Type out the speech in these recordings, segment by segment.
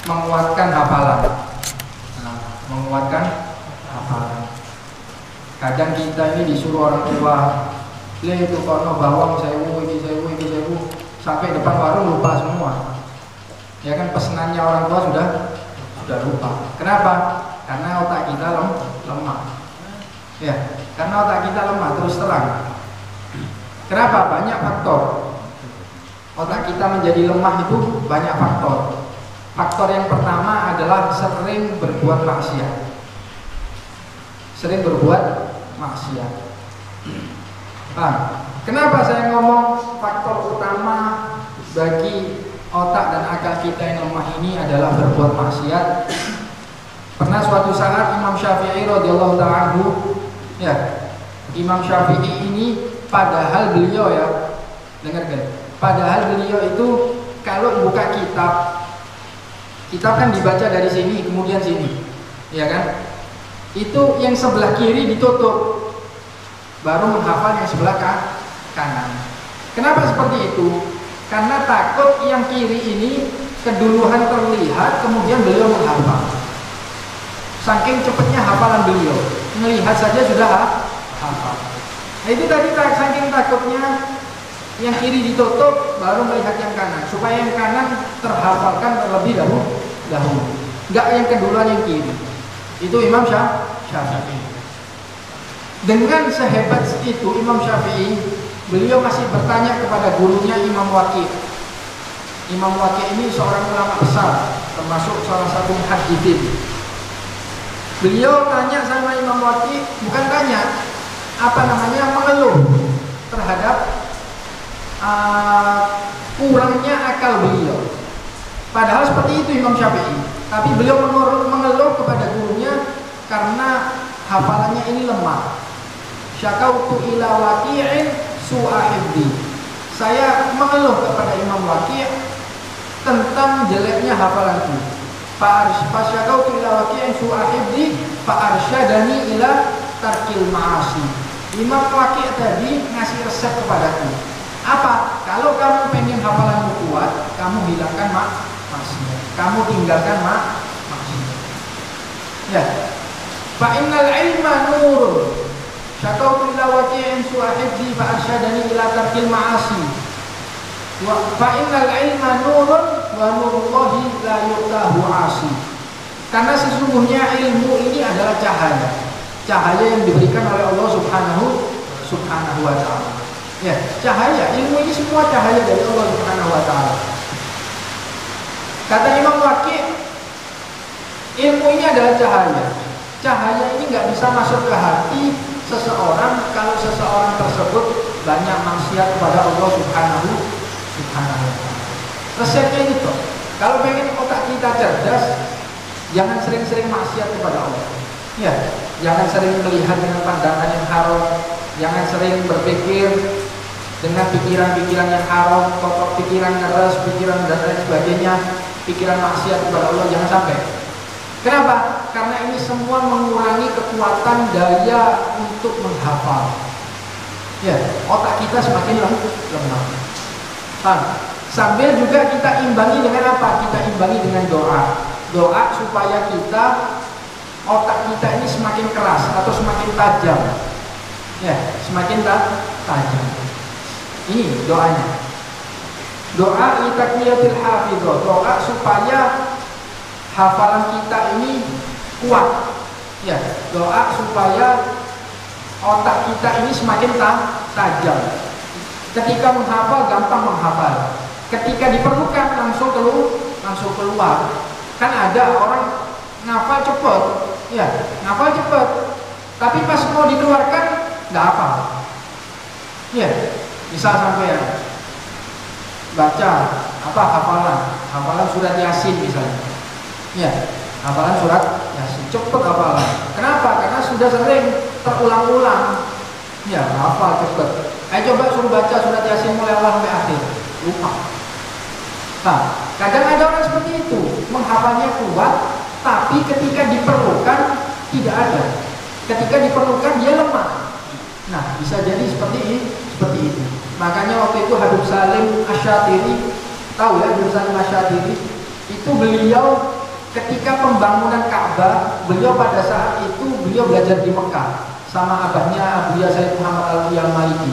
menguatkan hafalan. Menguatkan hafalan. Kadang kita ini disuruh orang tua, itu kono bawang sewu, ini sewu, sampai depan warung lupa semua. Ya kan, pesenannya orang tua sudah lupa. Kenapa? Karena otak kita lemah. Ya, karena otak kita lemah, terus terang. Kenapa? Banyak faktor. Otak kita menjadi lemah itu banyak faktor. Faktor yang pertama adalah sering berbuat maksiat. Sering berbuat maksiat. Kenapa saya ngomong faktor utama bagi otak dan akal kita yang lemah ini adalah berbuat maksiat? Pernah suatu saat Imam Syafi'i radhiyallahu ta'ala anhu, ya, Imam Syafi'i ini padahal beliau, ya, dengarkan, padahal beliau itu kalau buka kitab kan dibaca dari sini kemudian sini, ya kan? Itu yang sebelah kiri ditutup, baru menghafal yang sebelah kanan. Kenapa seperti itu? Karena takut yang kiri ini keduluan terlihat, kemudian beliau menghafal. Saking cepatnya hafalan beliau, melihat saja sudah hafal. Nah, itu tadi saking takutnya yang kiri ditutup, baru melihat yang kanan, supaya yang kanan terhafalkan terlebih dahulu. Enggak yang keduluan yang kiri. Itu Imam Syafi'i. Dengan sehebat itu Imam Syafi'i, beliau masih bertanya kepada gurunya Imam Waqi'. Imam Waqi' ini seorang ulama besar, termasuk salah satu muhadditsin. Beliau tanya sama Imam Waqi', bukan tanya, mengeluh terhadap kurangnya akal beliau. Padahal seperti itu Imam Syafi'i, tapi beliau mengeluh kepada gurunya karena hafalannya ini lemah. Syakautu ila Waqi'in su'a hifdzi. Saya mengeluh kepada Imam Waqi' tentang jeleknya hafalanku. Fasyakautu ila Waqi'in su'a hifdzi fa arsyadani ila tarkil ma'asi. Imam Waqi' tadi ngasih resep kepadaku. Apa? Kalau kamu pengen hafalanmu kuat, kamu hilangkan maksiat. Kamu tinggalkan maksiat. Ya. Fa innal ilma nurun. Syakautu ila Waqi'in su'a hifdzi fa arsyadani ila tarkil ma'asi. Wa fa innal ilma nurun wa nurullahi la yu'tahu 'asi. Karena sesungguhnya ilmu ini adalah cahaya yang diberikan oleh Allah Subhanahu wa ta'ala. Ya, cahaya, ilmu ini semua cahaya dari Allah Subhanahu wa ta'ala. Kata Imam Waqi', ilmu ini adalah cahaya. Cahaya ini nggak bisa masuk ke hati seseorang kalau seseorang tersebut banyak maksiat kepada Allah Subhanahu wa ta'ala. Resepnya ini toh, kalau pengen otak kita cerdas, jangan sering-sering maksiat kepada Allah. Ya, jangan sering melihat dengan pandangan yang haram, jangan sering berpikir dengan pikiran-pikiran yang haram, kotor pikiran keras, pikiran dan lain sebagainya, pikiran maksiat kepada Allah, jangan sampai. Kenapa? Karena ini semua mengurangi kekuatan daya untuk menghafal. Ya, otak kita semakin lemah. Sambil juga kita imbangi dengan apa? Kita imbangi dengan doa. Doa supaya otak kita ini semakin keras atau semakin tajam. Ya, semakin tajam. Ini doanya. Doa litakwiyatil hafidhah. Doa supaya hafalan kita ini kuat. Ya, doa supaya otak kita ini semakin tajam. Ketika menghafal gampang menghafal. Ketika diperlukan langsung keluar. Kan ada orang ngafal cepet, ya, ngafal cepet. Tapi pas mau dikeluarkan nggak hafal. Ya, misal sampai baca hafalan surat Yasin misalnya. Ya, hafalan surat Yasin cepet hafalan. Kenapa? Karena sudah sering terulang-ulang. Ya, hafal cepet. Ayo coba suruh baca surat Yasin mulai awal sampai akhir, lupa. Nah, kadang ada orang seperti itu, menghafalnya kuat, tapi ketika diperlukan tidak ada. Ketika diperlukan dia lemah. Nah, bisa jadi seperti itu. Makanya waktu itu Habib Salim Asyatiri, tahu ya Habib Salim Asyatiri, itu beliau ketika pembangunan Ka'bah, beliau pada saat itu beliau belajar di Mekah sama abahnya Abu Said Muhammad Alwi Al-Maliki.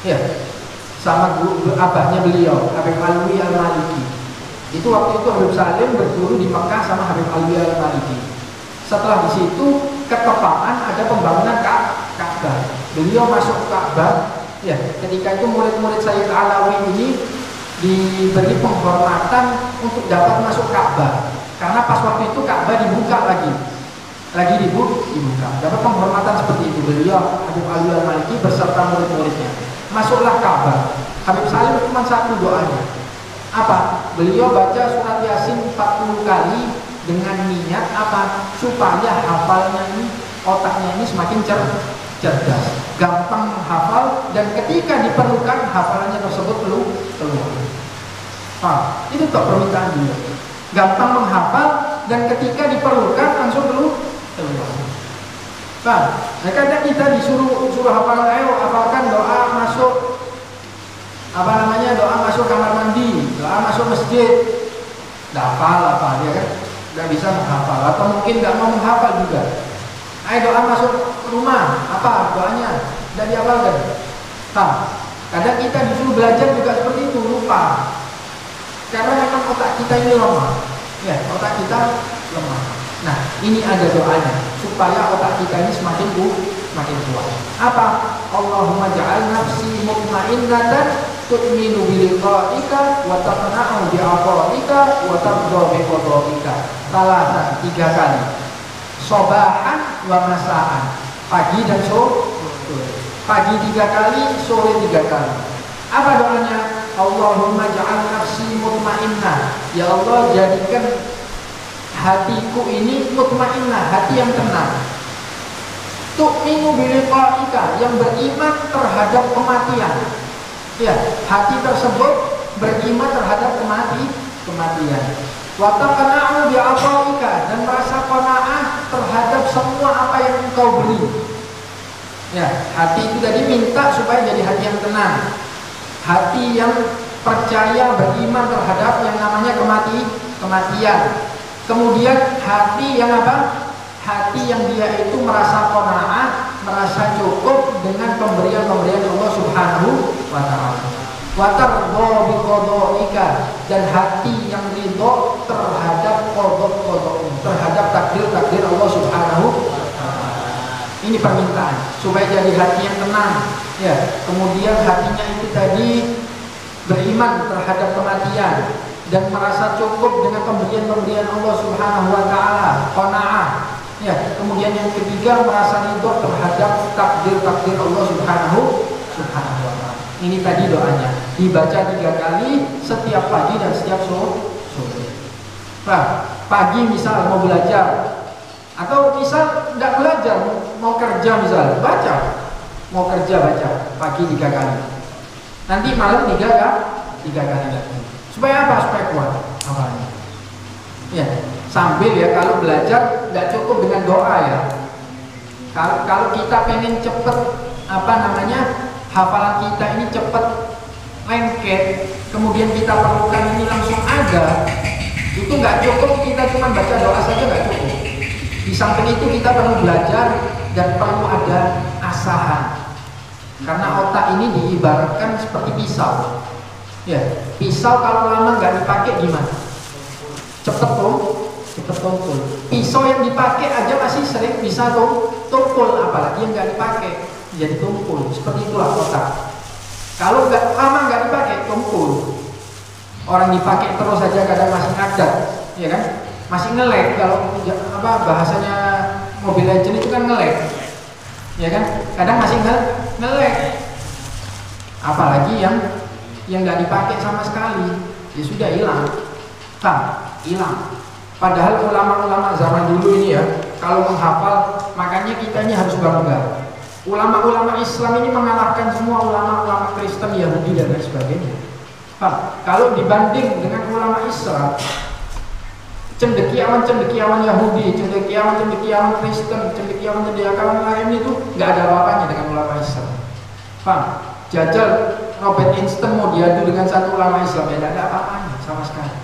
Ya, sama abahnya beliau, Habib Alwi Al-Maliki. Itu waktu itu Habib Salim berguru di Mekah sama Habib Alwi Al-Maliki. Setelah di situ ketepaan ada pembangunan Ka'bah. Beliau masuk Ka'bah. Ya, ketika itu murid-murid Sayyid Alawi ini diberi penghormatan untuk dapat masuk Ka'bah. Karena pas waktu itu Ka'bah dibuka lagi dibuka. Dapat penghormatan seperti itu. Beliau Habib Alwi Al-Maliki beserta murid-muridnya. Masuklah Ka'bah. Habib Salim cuma satu doanya. Apa? Beliau baca surat Yasin 40 kali dengan niat apa? Supaya hafalnya ini, otaknya ini semakin cerdas, gampang menghafal, dan ketika diperlukan hafalannya tersebut keluar. Itu tak permintaan dia. Gampang menghafal dan ketika diperlukan langsung keluar. Kadang kita disuruh hafal, ayo hafalkan doa masuk doa masuk kamar mandi, doa masuk masjid. Tidak hafal ya kan? Tidak bisa menghafal atau mungkin tidak mau menghafal juga. Ayo doa masuk rumah, apa doanya? Tidak dihafalkan. Kadang kita disuruh belajar juga seperti itu, lupa. Karena memang otak kita ini lemah. Ya, otak kita lemah. Nah, ini ada doanya supaya otak kita ini semakin kuat. Apa? Allahumma ja'al nafsi mutmainnatan tu'minu bi liqa'ika wa taqna'u bi 'afwika wa tardha bi qada'ika. Salah 3 kali. Sobahan wa masaan, pagi dan sore. Pagi 3 kali, sore 3 kali. Apa doanya? Allahumma ja'al nafsi mutmainnah. Ya Allah, jadikan hatiku ini mutmainnah, hati yang tenang. Tu'minu bi liqa'ika, yang beriman terhadap kematian. Ya, hati tersebut beriman terhadap kematian. Wa taqna'u bi 'afwika, dan merasa qanaah terhadap semua apa yang engkau beri. Ya, hati itu tadi minta supaya jadi hati yang tenang. Hati yang percaya, beriman terhadap yang namanya kematian. Kemudian hati yang apa? Hati yang dia itu merasa qanaah, merasa cukup dengan pemberian-pemberian Allah Subhanahu wa taala. Wa tardha bi qada'ika, dan hati yang ridho terhadap qada', terhadap takdir-takdir Allah Subhanahu wa taala. Ini permintaan supaya jadi hati yang tenang. Ya, kemudian hatinya itu tadi beriman terhadap kematian dan merasa cukup dengan pemberian-pemberian Allah Subhanahu wa taala, qanaah. Ya, kemudian yang ketiga merasa ridho terhadap takdir-takdir Allah Subhanahu wa taala. Ini tadi doanya, dibaca 3 kali setiap pagi dan setiap sore. Pagi misal mau belajar, atau misal tidak belajar, mau kerja misal, baca. Mau kerja baca pagi 3 kali. Nanti malam 3 kali lagi. Supaya apa? Supaya kuat hafalnya. Ya, sambil ya kalau belajar tidak cukup dengan doa ya. Kalau kita pengen cepet hafalan kita ini cepet lengket, kemudian kita perlukan ini langsung ada, itu nggak cukup kita cuma baca doa saja, nggak cukup. Di samping itu kita perlu belajar dan perlu ada asahan. Karena otak ini diibaratkan seperti pisau. Ya, pisau kalau lama nggak dipakai gimana? Cepet tumpul. Pisau yang dipakai aja masih sering bisa tumpul, apalagi yang nggak dipakai jadi tumpul. Seperti itulah otak. Kalau lama nggak dipakai tumpul. Orang dipakai terus saja kadang masih ngadat, ya kan? Masih nge-lag. Kalau bahasanya Mobile Legends itu kan nge-lag, ya kan? Kadang masih nge-lag. Apalagi yang nggak dipakai sama sekali, ya sudah hilang. Hilang. Padahal ulama-ulama zaman dulu ini ya, kalau menghafal, makanya kita ini harus bangga. Ulama-ulama Islam ini mengalahkan semua ulama-ulama Kristen, Yahudi dan lain sebagainya. Kalau dibanding dengan ulama Islam, cendekiawan Yahudi, cendekiawan Kristen, cendekiawan lain itu nggak ada apa-apanya dengan ulama Islam. Jajal Robert Einstein mau diadu dengan satu ulama Islam, ya tidak ada apa-apanya sama sekali.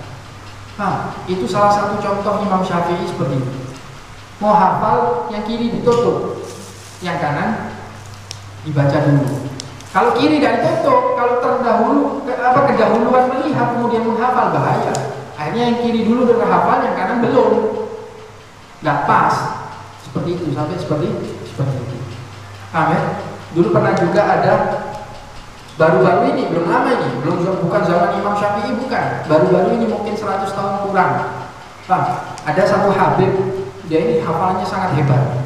Nah, itu salah satu contoh Imam Syafi'i seperti itu. Mau hafal, yang kiri ditutup, yang kanan dibaca dulu. Kalau kiri tidak ditutup, kalau kedahuluan melihat kemudian menghafal, bahaya. Akhirnya yang kiri dulu berhafal, yang kanan belum. Nggak pas. Seperti itu, sampai seperti itu. Paham ya? Dulu pernah juga ada, baru-baru ini, belum lama ini, bukan zaman Imam Syafi'i, bukan. Baru-baru ini mungkin 100 tahun kurang. Paham? Ada satu habib, dia ini hafalannya sangat hebat.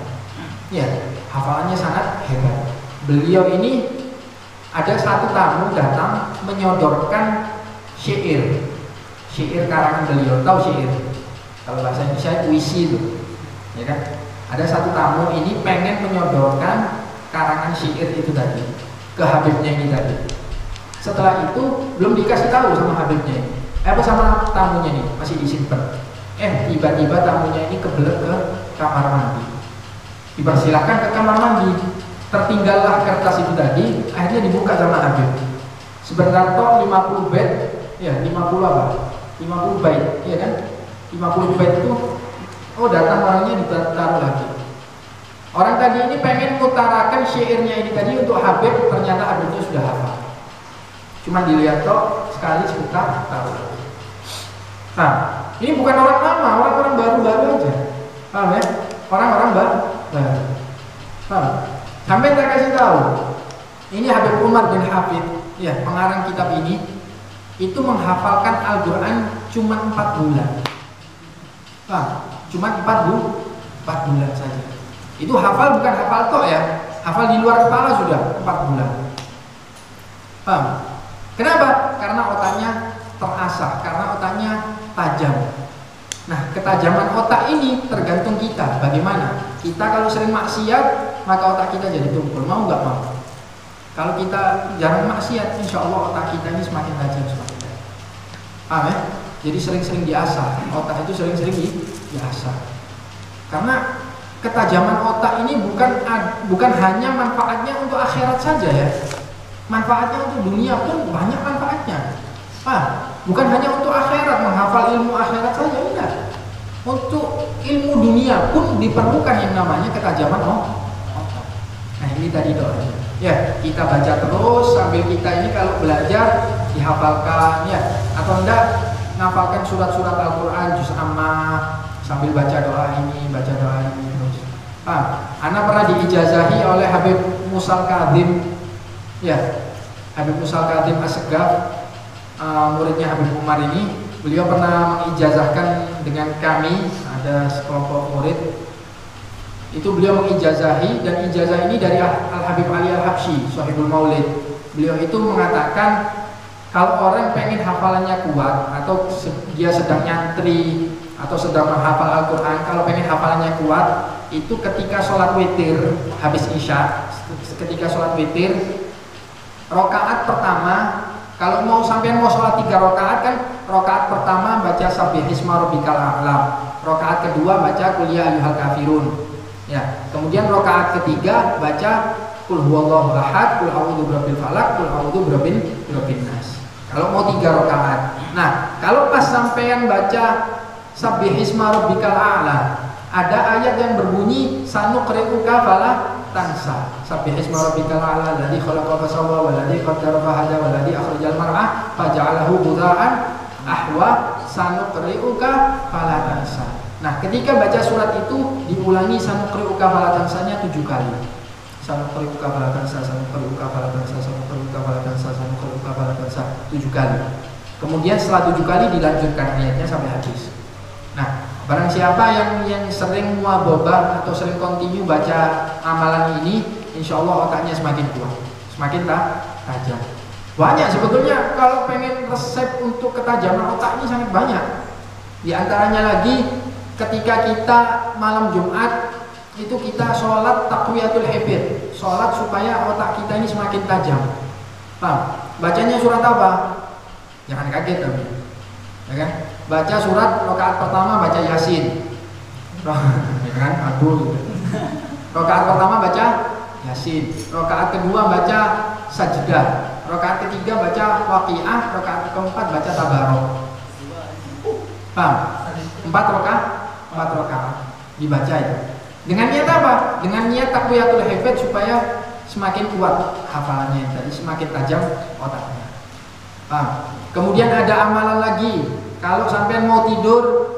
Ya, hafalannya sangat hebat. Beliau ini ada satu tamu datang menyodorkan syair karangan beliau. Tahu syair? Kalau bahasa Indonesia puisi itu, ya kan? Ada satu tamu ini pengen menyodorkan karangan syair itu tadi ke habibnya ini tadi. Setelah itu belum dikasih tahu sama habibnya ini, sama tamunya ini, masih disimpan. Tiba-tiba tamunya ini kebelet ke kamar mandi. Dipersilakan ke kamar mandi. Tertinggallah kertas itu tadi, akhirnya dibuka sama habib. Sebentar toh 50 bait, ya 50 apa? 50 bait, ya kan? 50 bait itu, datang orangnya ditaruh lagi. Orang tadi ini pengen mengutarakan syairnya ini tadi untuk habib, ternyata habibnya sudah hafal. Cuma dilihat toh sekali sebentar taruh. Nah, ini bukan orang lama, orang-orang baru-baru aja. Paham ya? Orang-orang baru. Paham? Sampai saya kasih tahu, ini Habib Umar bin Hafid, ya pengarang kitab ini, itu menghafalkan Al-Quran cuma 4 bulan. Cuma 4 bulan saja. Itu hafal bukan hafal tok ya, hafal di luar kepala sudah 4 bulan. Paham? Kenapa? Karena otaknya terasah, karena otaknya tajam. Nah, ketajaman otak ini tergantung kita. Bagaimana? Kita kalau sering maksiat, maka otak kita jadi tumpul. Mau nggak mau? Kalau kita jarang maksiat, insya Allah otak kita ini semakin tajam, semakin tajam. Paham ya? Jadi sering-sering diasah. Otak itu sering-sering diasah. Karena ketajaman otak ini bukan hanya manfaatnya untuk akhirat saja ya. Manfaatnya untuk dunia pun banyak manfaatnya. Bukan hanya untuk akhirat, menghafal ilmu akhirat saja, enggak. Untuk ilmu dunia pun diperlukan yang namanya ketajaman otak. Nah, ini tadi doanya. Ya, kita baca terus sambil kita ini kalau belajar dihafalkan ya, atau enggak ngafalkan surat-surat Al-Qur'an juz amma sambil baca doa ini terus. Ana pernah diijazahi oleh Habib Musal Kadim. Ya, Habib Musal Kadim As-Segaf, muridnya Habib Umar ini, beliau pernah mengijazahkan dengan kami, ada sekelompok murid. Itu beliau mengijazahi, dan ijazah ini dari Al-Habib Ali Al-Habsyi, Shahibul Maulid. Beliau itu mengatakan kalau orang pengen hafalannya kuat, atau dia sedang nyantri atau sedang menghafal Al-Quran, kalau pengen hafalannya kuat, itu ketika sholat witir habis isya, ketika sholat witir rakaat pertama, kalau mau sampean mau sholat 3 rakaat kan, rakaat pertama baca Sabbihisma Rabbikal A'la, rakaat kedua baca Qul Ya Ayyuhal Kafirun, ya. Kemudian rakaat ketiga baca Qul Huwallahu Ahad, Qul A'udzu Birabbil Falaq, Qul A'udzu Birabbin Nas. Kalau mau 3 rakaat. Nah, kalau pas sampean baca Sabbihisma Rabbikal A'la, ada ayat yang berbunyi sanuqri'uka fala tansa. Sabbihisma Rabbikal A'la alladzi khalaqa fasawwa walladzi qaddara fahada walladzi akhrajal mar'a faja'alahu ghudha'an ahwa sanuqri'uka fala tansa. Nah, ketika baca surat itu diulangi sanuqri'uka fala tansanya 7 kali. Sanuqri'uka fala tansa, sanuqri'uka fala tansa, sanuqri'uka fala tansa, sanuqri'uka fala tansa 7 kali. Kemudian setelah 7 kali dilanjutkan ayatnya sampai habis. Nah, barang siapa yang sering muadhabah atau sering kontinu baca amalan ini, insya Allah otaknya semakin kuat, semakin tajam. Banyak sebetulnya kalau pengen resep untuk ketajaman otak ini sangat banyak. Di antaranya lagi ketika kita malam Jumat itu kita sholat taqwiyatul hifdz, sholat supaya otak kita ini semakin tajam. Paham? Bacanya surat apa? Jangan kaget tapi, ya kan? Baca surat rakaat pertama baca Yasin, ya kan? Aduh. Rakaat pertama baca Yasin, rakaat kedua baca Sajdah, rakaat ketiga baca Waqiah, rakaat keempat baca Tabarok. Paham? 4 rakaat dibaca itu. Dengan niat apa? Dengan niat taqwiyatul hifdz supaya semakin kuat hafalannya tadi, semakin tajam otaknya. Paham? Kemudian ada amalan lagi. Kalau sampai mau tidur,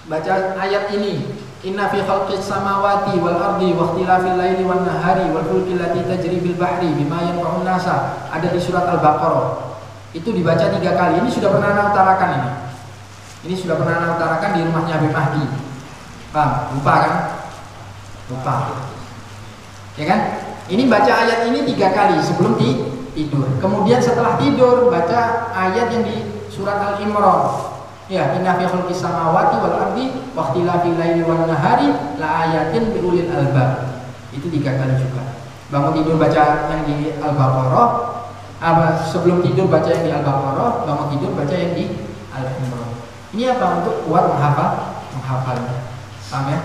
baca ayat ini. Inna fi khalqis samawati wal ardi wa ikhtilafil laili wan nahari wal fulki allati tajri bil bahri bima yanfa'un nasa. Ada di surat Al-Baqarah. Itu dibaca 3 kali. Ini sudah pernah ana utarakan ini. Ini sudah pernah ana utarakan di rumahnya Habib Mahdi. Paham? Lupa kan? Lupa. Ya kan? Ini baca ayat ini 3 kali sebelum tidur. Kemudian setelah tidur baca ayat yang di surat Al-Imran. Ya, inna fi khalqis samawati wal ardi wa ikhtilafil laili wan nahari la ayatin li ulil albab. Itu 3 kali juga. Bangun tidur baca yang di Al-Baqarah, sebelum tidur baca yang di Al-Baqarah, bangun tidur baca yang di Al-Imran. Ini apa? Untuk kuat menghafalnya. Paham ya?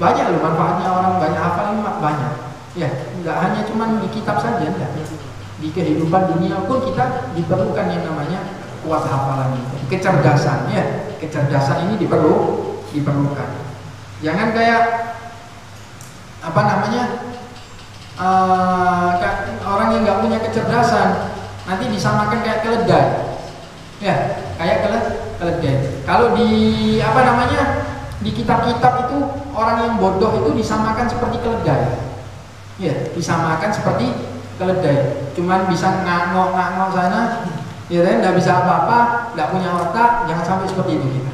Banyak loh manfaatnya orang banyak hafal ini, banyak. Ya, enggak hanya cuma di kitab saja, enggak. Di kehidupan dunia pun kita diperlukan yang namanya kuat hafalan itu. Kecerdasan, ya. Kecerdasan ini diperlukan. Jangan kayak apa namanya? Orang yang nggak punya kecerdasan nanti disamakan kayak keledai. Ya, kayak keledai. Kalau di apa namanya? Di kitab-kitab itu orang yang bodoh itu disamakan seperti keledai. Ya, disamakan seperti keledai. Cuman bisa ngangok sana, ya kan? Nggak bisa apa-apa, nggak punya otak. Jangan sampai seperti itu kita.